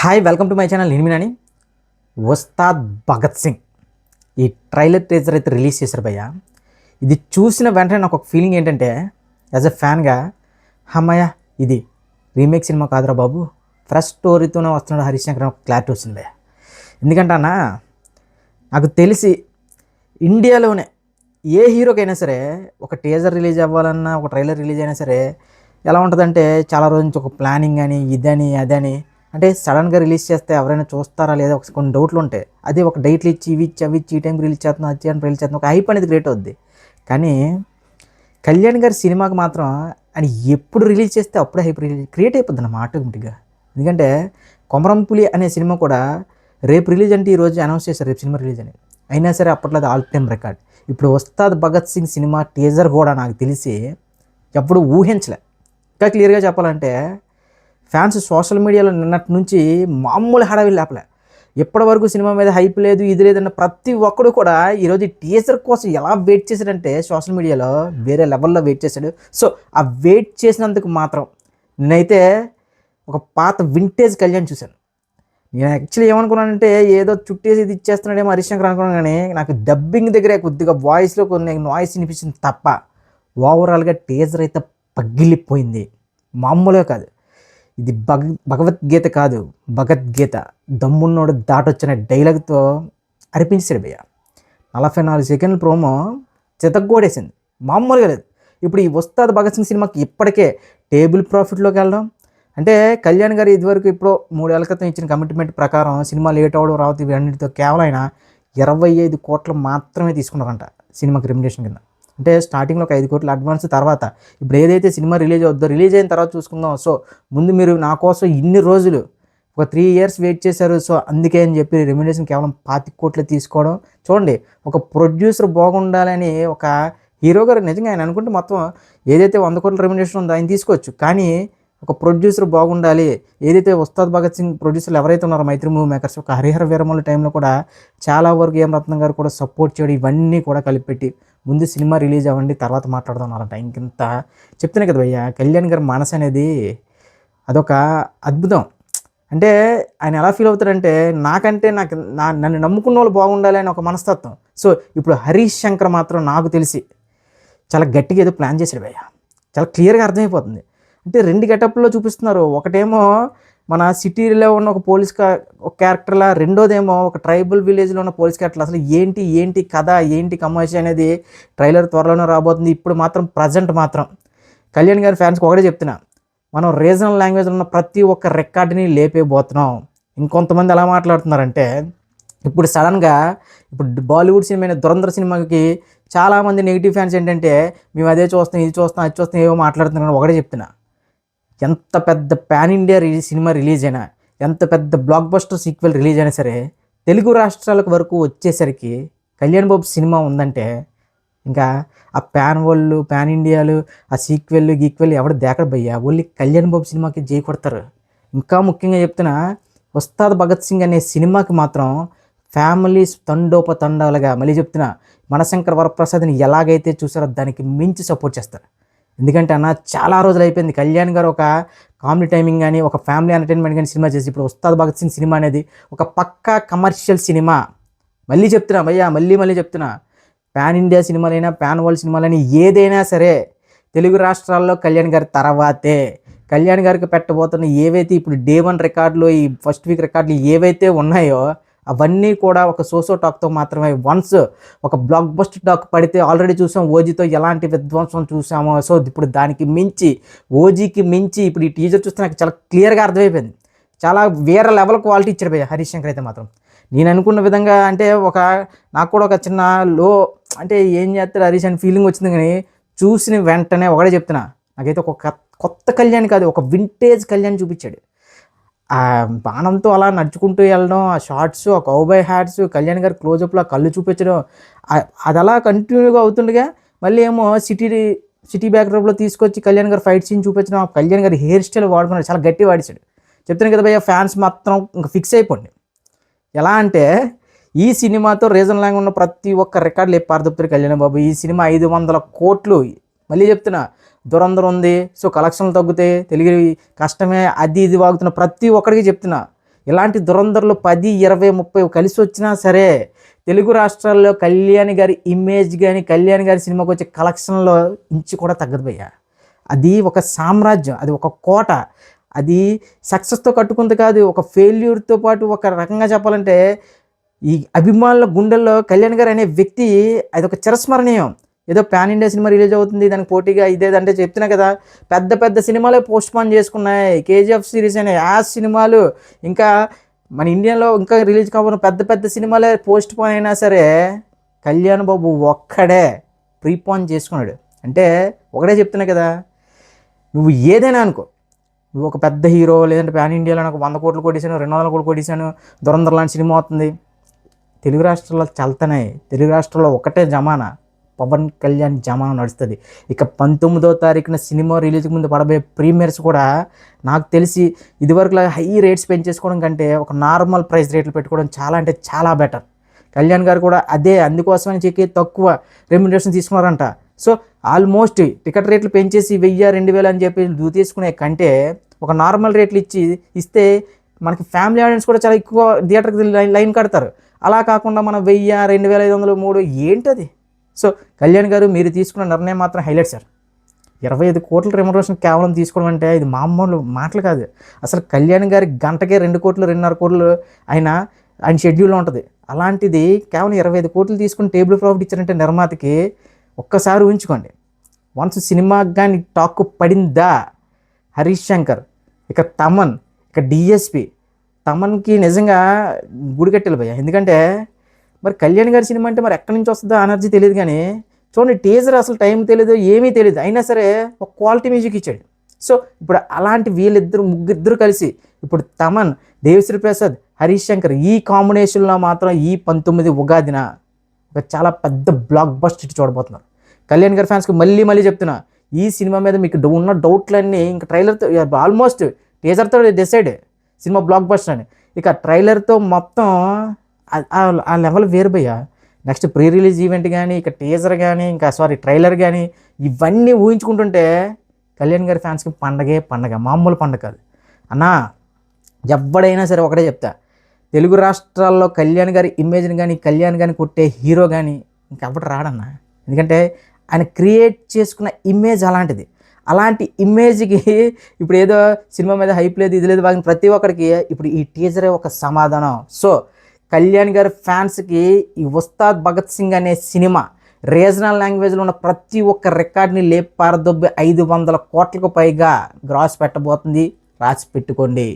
Hi, welcome to my channel. నేను మీనాని. ఉస్తాద్ భగత్ సింగ్ ఈ trailer teaser అయితే రిలీజ్ చేశారు భయ్య. ఇది చూసిన వెంటనే నాకు ఒక ఫీలింగ్ ఏంటంటే, యాజ్ ఎ ఫ్యాన్గా, అమ్మయ్య ఇది రీమేక్ సినిమా కాదురా బాబు, ఫ్రెష్ స్టోరీతోనే వస్తున్నాడు హరీశ్శంకర్ ఒక క్లారిటీ వచ్చింది భయ్య. ఎందుకంటే అన్న, నాకు తెలిసి ఇండియాలోనే ఏ హీరోకైనా సరే ఒక టీజర్ రిలీజ్ అవ్వాలన్నా, ఒక ట్రైలర్ రిలీజ్ అయినా సరే ఎలా ఉంటుందంటే, చాలా రోజు నుంచి ఒక ప్లానింగ్ అని, ఇదని అదని, అంటే సడన్గా రిలీజ్ చేస్తే ఎవరైనా చూస్తారా లేదా ఒక కొన్ని డౌట్లు ఉంటాయి. అదే ఒక డేట్లు ఇచ్చి ఇవి ఇచ్చి అవి ఇచ్చి ఈ టైంకి రిలీజ్ చేస్తున్నాం, అది అని రిలీజ్ చేస్తున్నాం, ఒక హైప్ అనేది క్రియేట్ అవుద్ది. కానీ కళ్యాణ్ గారి సినిమాకి మాత్రం అని ఎప్పుడు రిలీజ్ చేస్తే అప్పుడే హైప్ క్రియేట్ అయిపోద్ది అన్నమాట ఆటోమేటిక్గా. ఎందుకంటే కొమరంపులి అనే సినిమా కూడా రేపు రిలీజ్ అంటే ఈరోజు అనౌన్స్ చేశారు రేపు సినిమా రిలీజ్ అని. అయినా సరే అప్పట్లో అది ఆల్ టైమ్ రికార్డ్. ఇప్పుడు ఉస్తాద్ భగత్ సింగ్ సినిమా టీజర్ కూడా నాకు తెలిసి ఎప్పుడు ఊహించలే. ఇంకా క్లియర్గా చెప్పాలంటే, ఫ్యాన్స్ సోషల్ మీడియాలో నిన్నటి నుంచి మామూలు హడావిడి లేపలే. ఎప్పటి వరకు సినిమా మీద హైప్ లేదు, ఇది లేదన్న ప్రతి ఒక్కడు కూడా ఈరోజు టీజర్ కోసం ఎలా వెయిట్ చేశాడంటే సోషల్ మీడియాలో వేరే లెవెల్లో వెయిట్ చేశాడు. సో ఆ వెయిట్ చేసినందుకు మాత్రం నేనైతే ఒక పాత వింటేజ్ కళ్యాణ్ చూశాను. నేను యాక్చువల్లీ ఏమనుకున్నానంటే, ఏదో చుట్టేసి ఇది ఇచ్చేస్తున్నాడేమో హరీశ్శంకర్ అనుకున్నాను. కానీ నాకు డబ్బింగ్ దగ్గరే కొద్దిగా వాయిస్లో కొన్ని నాయిస్ వినిపించింది తప్ప ఓవరాల్గా టీజర్ అయితే పగిలిపోయింది. మామూలుగా కాదు. ఇది భగవద్గీత కాదు, భగవద్గీత. దమ్మున్నోడు దాటొచ్చిన డైలాగ్తో అనిపించాడు భయ్య. 44 సెకండ్ల ప్రోమో చితగ్గోడేసింది, మామూలుగా లేదు. ఇప్పుడు ఈ ఉస్తాద్ భగత్ సింగ్ సినిమాకి ఇప్పటికే టేబుల్ ప్రాఫిట్లోకి వెళ్ళడం అంటే, కళ్యాణ్ గారు ఇదివరకు ఇప్పుడు 3 ఏళ్ల క్రితం ఇచ్చిన కమిట్మెంట్ ప్రకారం సినిమా లేట్ అవ్వడం రావద్దు ఇవన్నిటితో కేవలం ఆయన 25 కోట్లు మాత్రమే తీసుకున్నారంట సినిమాకి రెమ్యునరేషన్ కింద. అంటే స్టార్టింగ్లో ఒక 5 కోట్లు అడ్వాన్స్, తర్వాత ఇప్పుడు ఏదైతే సినిమా రిలీజ్ అవుద్దో రిలీజ్ అయిన తర్వాత చూసుకుందాం. సో ముందు మీరు నా కోసం ఇన్ని రోజులు ఒక 3 ఇయర్స్ వెయిట్ చేశారు, సో అందుకే అని చెప్పి రెమ్యునరేషన్ కేవలం 25 కోట్లు తీసుకోవడం. చూడండి, ఒక ప్రొడ్యూసర్ బాగుండాలని ఒక హీరో గారు నిజంగా ఆయన అనుకుంటే మొత్తం ఏదైతే 100 కోట్ల రెమ్యునరేషన్ ఉందో ఆయన తీసుకోవచ్చు. కానీ ఒక ప్రొడ్యూసర్ బాగుండాలి. ఏదైతే ఉస్తాద్ భగత్ సింగ్ ప్రొడ్యూసర్లు ఎవరైతే ఉన్నారో మైత్రి మూవీ మేకర్స్, ఒక హరిహర వీరమల్లు టైంలో కూడా చాలా వరకు ఏం రత్నం గారు కూడా సపోర్ట్ చేయడం, ఇవన్నీ కూడా కలిపెట్టి ముందు సినిమా రిలీజ్ అవ్వండి తర్వాత మాట్లాడదాం అన్నారంట. ఇంకింత చెప్తున్నాయి కదా భయ్య, కళ్యాణ్ గారి మనసు అనేది అదొక అద్భుతం. అంటే ఆయన ఎలా ఫీల్ అవుతారంటే, నాకంటే నన్ను నమ్ముకున్న వాళ్ళు బాగుండాలి అని ఒక మనస్తత్వం. సో ఇప్పుడు హరీశ్శంకర్ మాత్రం నాకు తెలిసి చాలా గట్టిగా ఏదో ప్లాన్ చేశాడు భయ్య. చాలా క్లియర్గా అర్థమైపోతుంది. అంటే 2 గెటప్లో చూపిస్తున్నారు. ఒకటేమో మన సిటీలో ఉన్న ఒక పోలీస్ ఒక క్యారెక్టర్లా, రెండోదేమో ఒక ట్రైబల్ విలేజ్లో ఉన్న పోలీస్ క్యారెక్టర్. అసలు ఏంటి కథ, ఏంటి కమర్షి అనేది ట్రైలర్ త్వరలోనే రాబోతుంది. ఇప్పుడు మాత్రం ప్రజెంట్ మాత్రం కళ్యాణ్ గారి ఫ్యాన్స్కి ఒకటే చెప్తున్నా, మనం రీజనల్ లాంగ్వేజ్లో ఉన్న ప్రతి ఒక్క రికార్డుని లేపేయబోతున్నాం. ఇంకొంతమంది ఎలా మాట్లాడుతున్నారంటే, ఇప్పుడు సడన్గా ఇప్పుడు బాలీవుడ్ సినిమా అయిన దురంధర్ సినిమాకి చాలామంది నెగిటివ్ ఫ్యాన్స్ ఏంటంటే, మేము అదే చూస్తాం, ఇది చూస్తాం, అది చూస్తాం, ఏవో మాట్లాడుతున్నారని ఒకటే చెప్తున్నా. ఎంత పెద్ద పాన్ ఇండియా సినిమా రిలీజ్ అయినా, ఎంత పెద్ద బ్లాక్ బస్టర్ సీక్వెల్ రిలీజ్ అయినా సరే, తెలుగు రాష్ట్రాలకు వరకు వచ్చేసరికి కళ్యాణ్ బాబు సినిమా ఉందంటే ఇంకా ఆ పాన్ వాళ్ళు, పాన్ ఇండియాలు, ఆ గీక్వెల్ ఎవడు దేకడు భయ్యా. ఓన్లీ కళ్యాణ్ బాబు సినిమాకి జై కొడతారు. ఇంకా ముఖ్యంగా చెప్తున్నా, ఉస్తాద్ భగత్ సింగ్ అనే సినిమాకి మాత్రం ఫ్యామిలీస్ తండోపతండాలుగా, మళ్ళీ చెప్తున్నా, మనశంకర్ వరప్రసాద్ని ఎలాగైతే చూసారో దానికి మించి సపోర్ట్ చేస్తారు. ఎందుకంటే అన్న, చాలా రోజులు అయిపోయింది కళ్యాణ్ గారు ఒక కామెడీ టైమింగ్ కానీ, ఒక ఫ్యామిలీ ఎంటర్టైన్మెంట్ కానీ సినిమా చేసి. ఇప్పుడు ఉస్తాద్ భగత్ సింగ్ సినిమా అనేది ఒక పక్కా కమర్షియల్ సినిమా. మళ్ళీ చెప్తున్నా భయ్యా, మళ్ళీ చెప్తున్నా, పాన్ ఇండియా సినిమాలైనా, పాన్ వరల్డ్ సినిమాలైనా ఏదైనా సరే తెలుగు రాష్ట్రాల్లో కళ్యాణ్ గారి తర్వాతే. కళ్యాణ్ గారికి పెట్టబోతున్న ఏవైతే ఇప్పుడు డే 1 రికార్డులు, ఈ ఫస్ట్ వీక్ రికార్డులు ఏవైతే ఉన్నాయో అవన్నీ కూడా ఒక సోసో టాక్తో మాత్రమే. వన్స్ ఒక బ్లాక్ బస్టర్ టాక్ పడితే ఆల్రెడీ చూసాం, ఓజీతో ఎలాంటి విధ్వంసం చూసామో. సో ఇప్పుడు దానికి మించి, ఓజీకి మించి ఇప్పుడు ఈ టీజర్ చూస్తే నాకు చాలా క్లియర్గా అర్థమైపోయింది. చాలా వేరే లెవెల్ క్వాలిటీ ఇచ్చాడు భయ్య హరీశ్శంకర్ అయితే మాత్రం. నేను అనుకున్న విధంగా అంటే నాకు కూడా ఒక చిన్న అంటే ఏం చేస్తాడు హరీష్ అని ఫీలింగ్ వచ్చింది. కానీ చూసిన వెంటనే ఒకటే చెప్తున్నా, నాకైతే ఒక కొత్త కళ్యాణ్ కాదు, ఒక వింటేజ్ కళ్యాణ్ చూపించాడు. ఆ బాణంతో అలా నడుచుకుంటూ వెళ్ళడం, ఆ షార్ట్స్, ఆ కౌబాయ్ హ్యాట్స్, కళ్యాణ్ గారి క్లోజప్లో కళ్ళు చూపించడం, అది అలా కంటిన్యూగా అవుతుండగా మళ్ళీ ఏమో సిటీ బ్యాక్డ్రాప్లో తీసుకొచ్చి కళ్యాణ్ గారు ఫైట్ సీన్ చూపించడం, ఆ కళ్యాణ్ గారి హెయిర్ స్టైల్ వాడుకున్నాడు, చాలా గట్టి వాడిచాడు. చెప్తున్నాను కదా భయ్య, ఫ్యాన్స్ మాత్రం ఇంకా ఫిక్స్ అయిపోండి. ఎలా అంటే, ఈ సినిమాతో రీజన్ లాగా ఉన్న ప్రతి ఒక్క రికార్డు లేపారుదొప్పారు కళ్యాణ్ బాబు. ఈ సినిమా 500 కోట్లు. మళ్ళీ చెప్తున్నా, దురంధర్ ఉంది, సో కలెక్షన్లు తగ్గుతాయి, తెలుగు కష్టమే, అది ఇది వాగుతున్న ప్రతి ఒక్కరికి చెప్తున్నా, ఇలాంటి దురంధర్లు 10, 20, 30 కలిసి వచ్చినా సరే తెలుగు రాష్ట్రాల్లో కళ్యాణ్ గారి ఇమేజ్ కానీ కళ్యాణ్ గారి సినిమాకి వచ్చే కలెక్షన్లో ఇంచు కూడా తగ్గదు భయ్య. అది ఒక సామ్రాజ్యం, అది ఒక కోట. అది సక్సెస్తో కట్టుకుంది కాదు, ఒక ఫెయిల్యూర్తో పాటు ఒక రకంగా చెప్పాలంటే ఈ అభిమానుల గుండెల్లో కళ్యాణ్ గారు అనే వ్యక్తి అది ఒక చిరస్మరణీయం. ఏదో పాన్ ఇండియా సినిమా రిలీజ్ అవుతుంది దానికి పోటీగా ఇదేదంటే చెప్తున్నా కదా, పెద్ద పెద్ద సినిమాలే పోస్ట్ పోన్ చేసుకున్నాయి. కేజీఎఫ్ సిరీస్ అనే యాస్ సినిమాలు, ఇంకా మన ఇండియాలో ఇంకా రిలీజ్ కావాలి పెద్ద పెద్ద సినిమాలే పోస్ట్ పోన్ అయినా సరే కళ్యాణ్ బాబు ఒక్కడే ప్రీపోన్ చేసుకున్నాడు. అంటే ఒకటే చెప్తున్నా కదా, నువ్వు ఏదైనా అనుకో, నువ్వు ఒక పెద్ద హీరో లేదంటే పాన్ ఇండియాలో నాకు 100 కోట్లు కొట్టేశాను, 200 కోట్లు కొట్టేశాను, దురంధర్ లాంటి సినిమా అవుతుంది. తెలుగు రాష్ట్రాల్లో చల్తనాయి. తెలుగు రాష్ట్రాల్లో ఒకటే జమానా, పవన్ కళ్యాణ్ జమానా నడుస్తుంది. ఇక 19వ తారీఖున సినిమా రిలీజ్కి ముందు పడబోయే ప్రీమియర్స్ కూడా నాకు తెలిసి ఇదివరకు హై రేట్స్ పెంచేసుకోవడం కంటే ఒక నార్మల్ ప్రైస్ రేట్లు పెట్టుకోవడం చాలా అంటే చాలా బెటర్. కళ్యాణ్ గారు కూడా అదే అందుకోసమని చెప్పి తక్కువ రెమ్యునరేషన్ తీసుకున్నారంట. సో ఆల్మోస్ట్ టికెట్ రేట్లు పెంచేసి 1000, 2000 అని చెప్పి తీసుకునే కంటే ఒక నార్మల్ రేట్లు ఇస్తే మనకి ఫ్యామిలీ ఆడియన్స్ కూడా చాలా ఎక్కువ థియేటర్కి లైన్ కడతారు. అలా కాకుండా మనం 1000, 2500, 3 ఏంటది? సో కళ్యాణ్ గారు మీరు తీసుకున్న నిర్ణయం మాత్రం హైలైట్ సార్. 25 కోట్ల రెమ్యునరేషన్ కేవలం తీసుకోవడం అంటే ఇది మామూలు మాటలు కాదు. అసలు కళ్యాణ్ గారి గంటకే 2 కోట్లు, 2.5 కోట్లు ఆయన షెడ్యూల్లో ఉంటుంది. అలాంటిది కేవలం 25 కోట్లు తీసుకుని టేబుల్ ప్రాఫిట్ ఇచ్చారంటే నిర్మాతకి ఒక్కసారి ఊహించుకోండి. వన్స్ సినిమా కానీ టాక్ పడిందా, హరీష్ శంకర్, ఇక తమన్, ఇక డిఎస్పి, తమన్కి నిజంగా గుడి కట్టెలు భయ్య. ఎందుకంటే మరి కళ్యాణ్ గారి సినిమా అంటే మరి ఎక్కడి నుంచి వస్తుందో ఎనర్జీ తెలియదు, కానీ చూడండి టీజర్ అసలు టైం తెలియదు, ఏమీ తెలియదు, అయినా సరే ఒక క్వాలిటీ మ్యూజిక్ ఇచ్చాడు. సో ఇప్పుడు అలాంటి ముగ్గురిద్దరు కలిసి ఇప్పుడు తమన్, దేవిశ్రీ ప్రసాద్, హరీష్ శంకర్ ఈ కాంబినేషన్లో మాత్రం ఈ 19 ఉగాదిన ఒక చాలా పెద్ద బ్లాక్ బస్టర్ చూడబోతున్నారు. కళ్యాణ్ గారి ఫ్యాన్స్కి మళ్ళీ చెప్తున్నా, ఈ సినిమా మీద మీకు ఉన్న డౌట్లన్నీ ఇంకా ట్రైలర్తో ఆల్మోస్ట్ టీజర్తో డిసైడ్ సినిమా బ్లాక్ బస్టర్ అని. ఇక ట్రైలర్తో మొత్తం ఆ లెవెల్ వేరు భయ్య. నెక్స్ట్ ప్రీ రిలీజ్ ఈవెంట్ కానీ, ఇక టీజర్ కానీ, ఇంకా ట్రైలర్ కానీ, ఇవన్నీ ఊహించుకుంటుంటే కళ్యాణ్ గారి ఫ్యాన్స్కి పండగ, మామూలు పండగ కాదు అన్నా. ఎవడైనా సరే ఒకటే చెప్తా, తెలుగు రాష్ట్రాల్లో కళ్యాణ్ గారి ఇమేజ్ని కానీ కళ్యాణ్ గారిని కొట్టే హీరో కానీ ఇంకెవడు రాడన్నా. ఎందుకంటే ఆయన క్రియేట్ చేసుకున్న ఇమేజ్ అలాంటిది. అలాంటి ఇమేజ్కి ఇప్పుడు ఏదో సినిమా మీద హైప్ లేదు, ఇది లేదు, వాళ్ళని ప్రతి ఒక్కరికి ఇప్పుడు ఈ టీజరే ఒక సమాధానం. సో కళ్యాణ్ గారి ఫ్యాన్స్కి ఈ ఉస్తాద్ భగత్ సింగ్ అనే సినిమా రీజనల్ లాంగ్వేజ్లో ఉన్న ప్రతి ఒక్క రికార్డ్ని లేపారదొబ్బి 500 కోట్లకు పైగా గ్రాస్ పెట్టబోతుంది. రాసి పెట్టుకోండి.